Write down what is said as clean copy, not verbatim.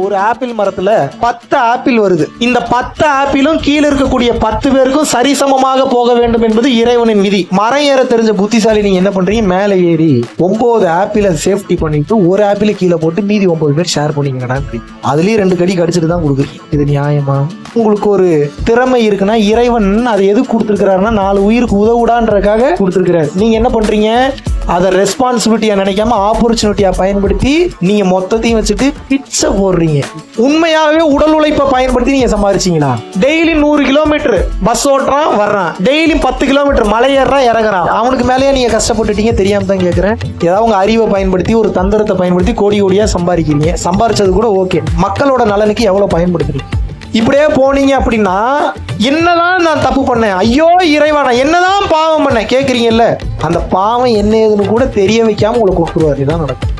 ஒரு ஆப்பிள் மரத்துல 10 ஆப்பிள் வருது. இந்த 10 ஆப்பிளும் கீழே இருக்கக்கூடிய 10 பேருக்கும் சரிசமமாக போக வேண்டும் என்பது இறைவனின் விதி. மரம் ஏற தெரிஞ்ச புத்திசாலி நீங்க என்ன பண்றீங்க, மேலே ஏறி 9 ஆப்பிளை சேஃப்டி பண்ணிட்டு ஒரு ஆப்பிளை கீழே போட்டு மீதி 9 பேர் ஷேர் பண்ணிக்கடா. அதுலயும் 2 கடி கடிச்சிட்டு தான் கொடுக்குறீங்க. இது நியாயமா? உங்களுக்கு ஒரு திறமை இருக்குன்னா இறைவன் அதை எது கொடுத்துருக்கிறாருன்னா 4 உயிருக்கு உதவுடான்றதுக்காக கொடுத்துருக்கிறாரு. நீங்க என்ன பண்றீங்க, அதை ரெஸ்பான்சிபிலிட்டியா நினைக்காம ஆப்பர்ச்சுனிட்டியா பயன்படுத்தி நீங்க மொத்தத்தையும் வச்சுட்டு பிச்சை போடுறீங்க. உண்மையாவே உடல் உழைப்பை பயன்படுத்தி நீங்க சம்பாதிச்சீங்களா? டெய்லி 100 கிலோமீட்டர் பஸ் ஓட்டுறான் வர்றான், டெய்லி 10 கிலோமீட்டர் மலை ஏறான் இறங்குறான், அவனுக்கு மேலேயே நீங்க கஷ்டப்பட்டுட்டீங்க. தெரியாம தான் கேட்கிறேன். ஏதாவது உங்க அறிவை பயன்படுத்தி ஒரு தந்திரத்தை பயன்படுத்தி கோடி கோடியா சம்பாதிக்கிறீங்க. சம்பாதிச்சது கூட ஓகே, மக்களோட நலனுக்கு எவ்வளவு பயன்படுத்துறீங்க? இப்படியே போனீங்க அப்படின்னா என்னதான் நான் தப்பு பண்ணேன், ஐயோ இறைவா நான் என்னதான் பாவம் பண்ணேன் கேட்குறீங்கல்ல, அந்த பாவம் என்ன ஏதுன்னு கூட தெரிய வைக்காம உங்களை கொடுத்துருவாரு. இதுதான் நடக்கும்.